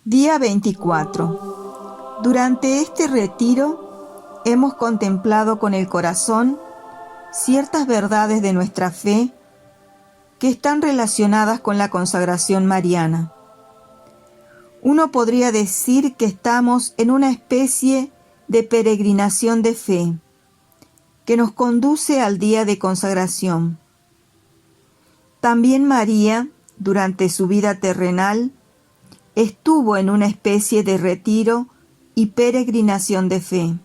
Día 24. Durante este retiro hemos contemplado con el corazón ciertas verdades de nuestra fe que están relacionadas con la consagración mariana. Uno podría decir que estamos en una especie de peregrinación de fe que nos conduce al día de consagración. También María, durante su vida terrenal, estuvo en una especie de retiro y peregrinación de fe.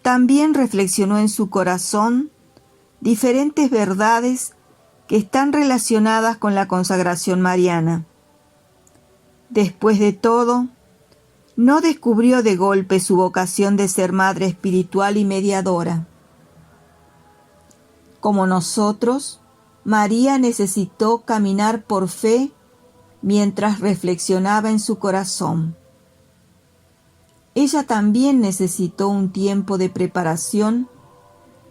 También reflexionó en su corazón diferentes verdades que están relacionadas con la consagración mariana. Después de todo, no descubrió de golpe su vocación de ser madre espiritual y mediadora. Como nosotros, María necesitó caminar por fe mientras reflexionaba en su corazón. Ella también necesitó un tiempo de preparación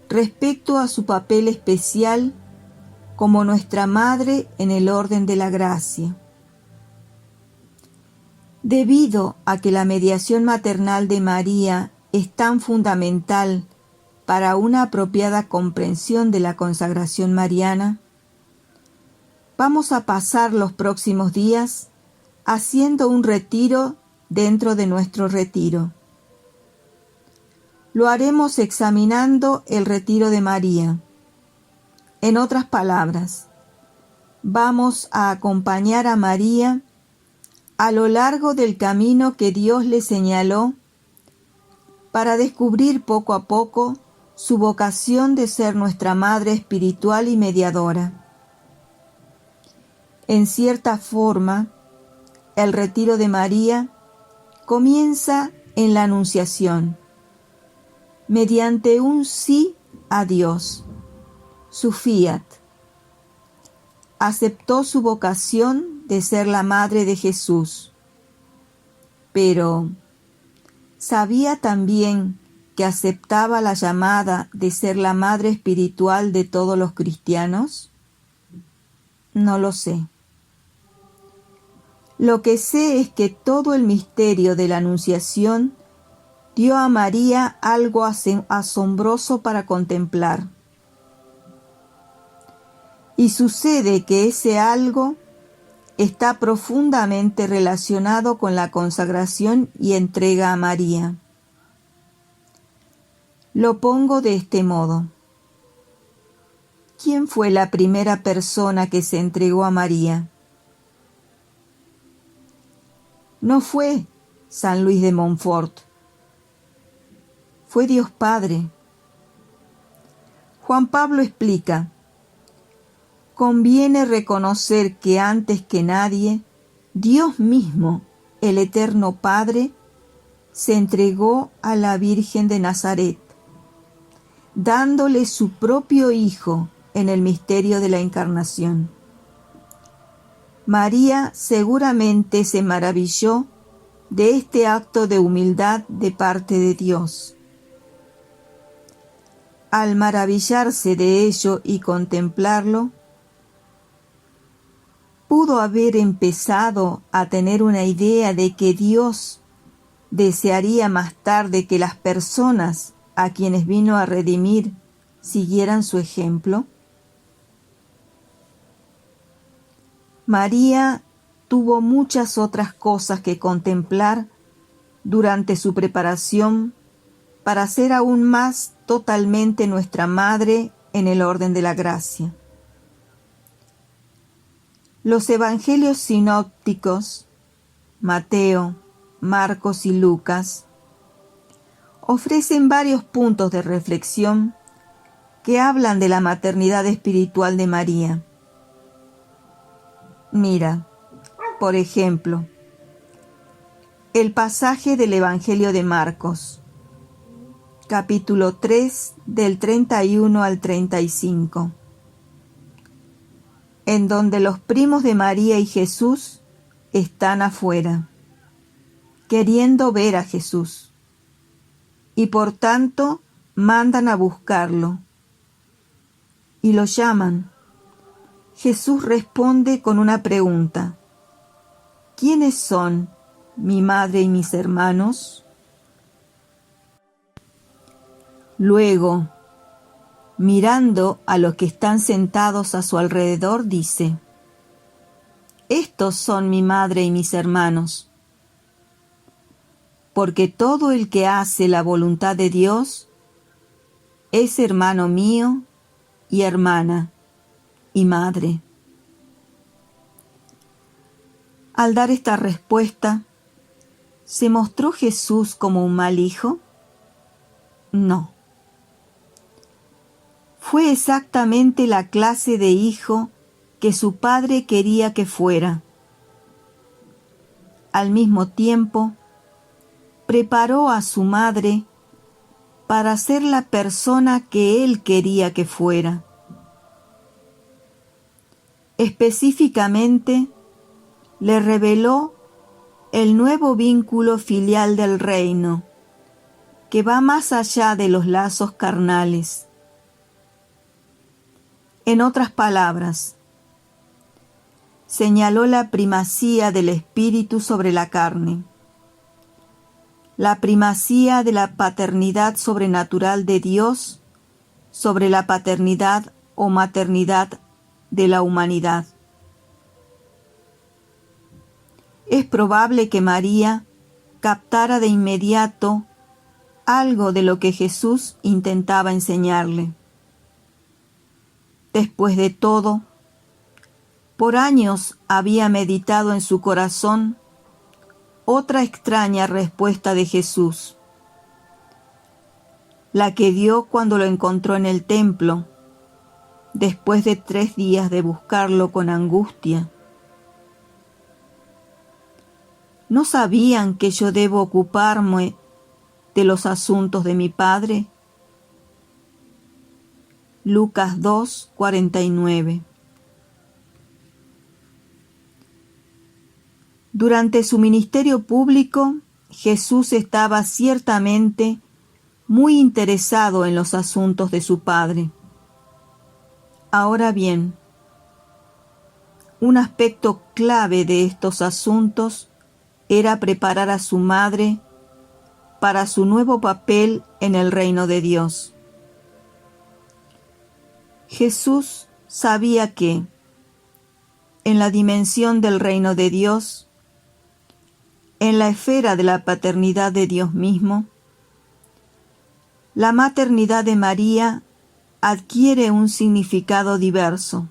respecto a su papel especial como nuestra madre en el orden de la gracia. Debido a que la mediación maternal de María es tan fundamental para una apropiada comprensión de la consagración mariana, vamos a pasar los próximos días haciendo un retiro dentro de nuestro retiro. Lo haremos examinando el retiro de María. En otras palabras, vamos a acompañar a María a lo largo del camino que Dios le señaló para descubrir poco a poco su vocación de ser nuestra madre espiritual y mediadora. En cierta forma, el retiro de María comienza en la Anunciación, mediante un sí a Dios, su fiat. Aceptó su vocación de ser la madre de Jesús, pero ¿sabía también que aceptaba la llamada de ser la madre espiritual de todos los cristianos? No lo sé. Lo que sé es que todo el misterio de la Anunciación dio a María algo asombroso para contemplar. Y sucede que ese algo está profundamente relacionado con la consagración y entrega a María. Lo pongo de este modo. ¿Quién fue la primera persona que se entregó a María? No fue San Luis de Montfort, fue Dios Padre. Juan Pablo explica: conviene reconocer que antes que nadie, Dios mismo, el Eterno Padre, se entregó a la Virgen de Nazaret, dándole su propio Hijo en el misterio de la Encarnación. María seguramente se maravilló de este acto de humildad de parte de Dios. Al maravillarse de ello y contemplarlo, pudo haber empezado a tener una idea de que Dios desearía más tarde que las personas a quienes vino a redimir siguieran su ejemplo. María tuvo muchas otras cosas que contemplar durante su preparación para ser aún más totalmente nuestra madre en el orden de la gracia. Los evangelios sinópticos, Mateo, Marcos y Lucas, ofrecen varios puntos de reflexión que hablan de la maternidad espiritual de María. Mira, por ejemplo, el pasaje del Evangelio de Marcos, capítulo 3, del 31 al 35. En donde los primos de María y Jesús están afuera, queriendo ver a Jesús, y por tanto mandan a buscarlo, y lo llaman. Jesús responde con una pregunta: ¿quiénes son mi madre y mis hermanos? Luego, mirando a los que están sentados a su alrededor, dice: estos son mi madre y mis hermanos. Porque todo el que hace la voluntad de Dios es hermano mío y hermana y madre. Al dar esta respuesta, ¿se mostró Jesús como un mal hijo? No. Fue exactamente la clase de hijo que su padre quería que fuera. Al mismo tiempo, preparó a su madre para ser la persona que él quería que fuera. Específicamente, le reveló el nuevo vínculo filial del reino, que va más allá de los lazos carnales. En otras palabras, señaló la primacía del espíritu sobre la carne, la primacía de la paternidad sobrenatural de Dios sobre la paternidad o maternidad de la humanidad. Es probable que María captara de inmediato algo de lo que Jesús intentaba enseñarle. Después de todo, por años había meditado en su corazón otra extraña respuesta de Jesús, la que dio cuando lo encontró en el templo, después de 3 días de buscarlo con angustia. ¿No sabían que yo debo ocuparme de los asuntos de mi Padre? Lucas 2:49. Durante su ministerio público, Jesús estaba ciertamente muy interesado en los asuntos de su Padre. Ahora bien, un aspecto clave de estos asuntos era preparar a su madre para su nuevo papel en el reino de Dios. Jesús sabía que, en la dimensión del reino de Dios, en la esfera de la paternidad de Dios mismo, la maternidad de María adquiere un significado diverso.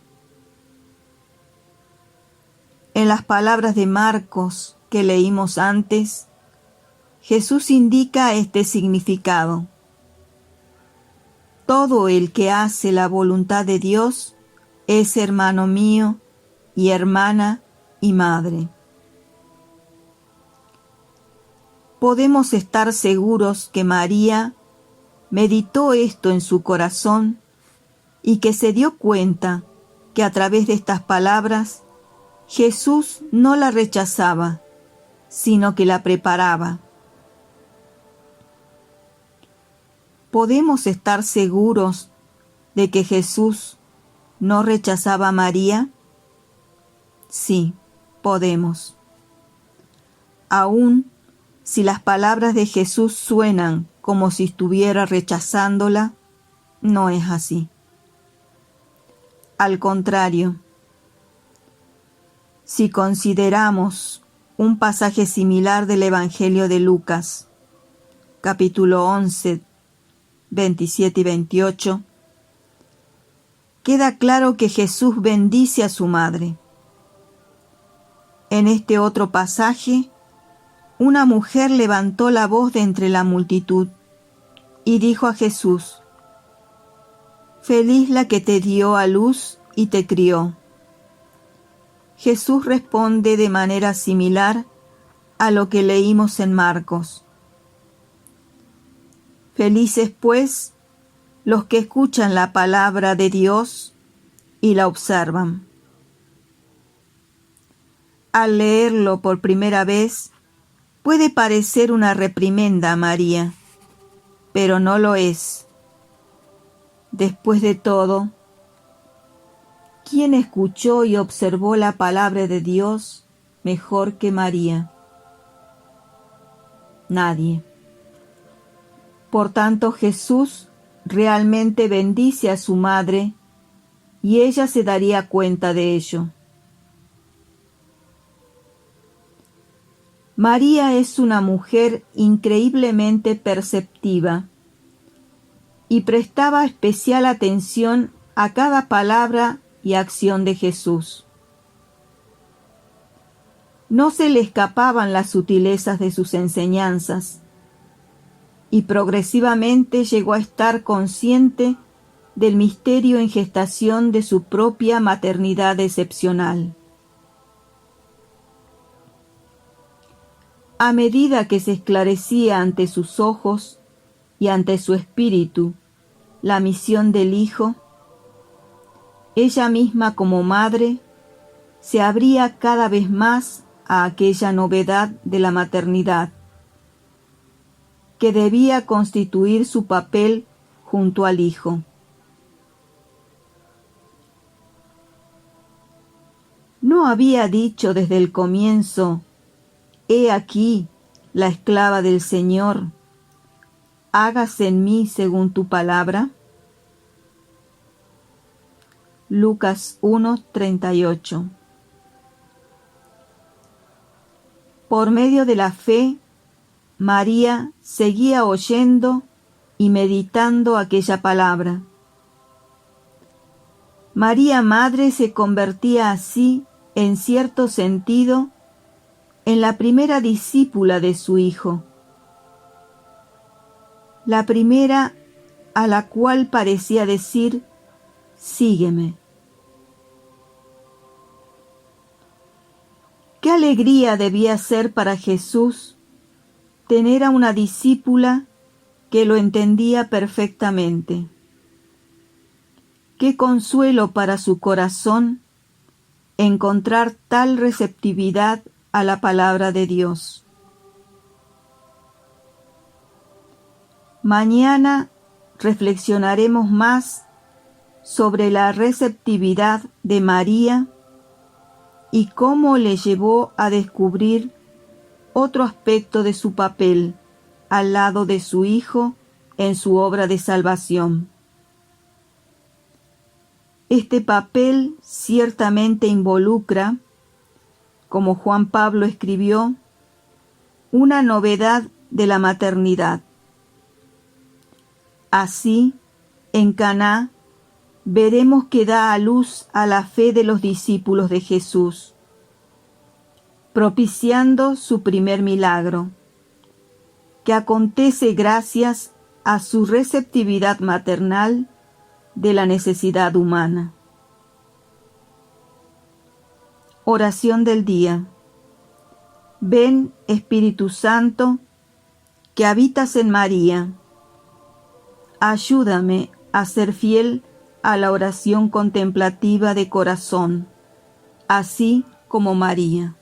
En las palabras de Marcos que leímos antes, Jesús indica este significado. Todo el que hace la voluntad de Dios es hermano mío y hermana y madre. Podemos estar seguros que María meditó esto en su corazón y que se dio cuenta que a través de estas palabras Jesús no la rechazaba, sino que la preparaba. ¿Podemos estar seguros de que Jesús no rechazaba a María? Sí, podemos. Aún si las palabras de Jesús suenan como si estuviera rechazándola, no es así. Al contrario, si consideramos un pasaje similar del Evangelio de Lucas, capítulo 11, 27 y 28, queda claro que Jesús bendice a su madre. En este otro pasaje, una mujer levantó la voz de entre la multitud y dijo a Jesús: «Feliz la que te dio a luz y te crió». Jesús responde de manera similar a lo que leímos en Marcos. Felices, pues, los que escuchan la palabra de Dios y la observan. Al leerlo por primera vez, puede parecer una reprimenda a María, pero no lo es. Después de todo, ¿quién escuchó y observó la palabra de Dios mejor que María? nadie. Por tanto, Jesús realmente bendice a su madre y ella se daría cuenta de ello. María es una mujer increíblemente perceptiva y prestaba especial atención a cada palabra y acción de Jesús. No se le escapaban las sutilezas de sus enseñanzas y progresivamente llegó a estar consciente del misterio en gestación de su propia maternidad excepcional. A medida que se esclarecía ante sus ojos y ante su espíritu la misión del Hijo, ella misma como madre se abría cada vez más a aquella novedad de la maternidad, que debía constituir su papel junto al Hijo. ¿No había dicho desde el comienzo: «He aquí la esclava del Señor, hágase en mí según tu palabra»? Lucas 1:38. Por medio de la fe, María seguía oyendo y meditando aquella palabra. María Madre se convertía así, en cierto sentido, en la primera discípula de su Hijo, la primera a la cual parecía decir: «Sígueme». Qué alegría debía ser para Jesús tener a una discípula que lo entendía perfectamente. Qué consuelo para su corazón encontrar tal receptividad a la palabra de Dios. Mañana reflexionaremos más sobre la receptividad de María y cómo le llevó a descubrir otro aspecto de su papel al lado de su Hijo en su obra de salvación. Este papel ciertamente involucra, como Juan Pablo escribió, una novedad de la maternidad. Así, en Caná, veremos que da a luz a la fe de los discípulos de Jesús, propiciando su primer milagro, que acontece gracias a su receptividad maternal de la necesidad humana. Oración del día. Ven, Espíritu Santo, que habitas en María. Ayúdame a ser fiel a la oración contemplativa de corazón, así como María.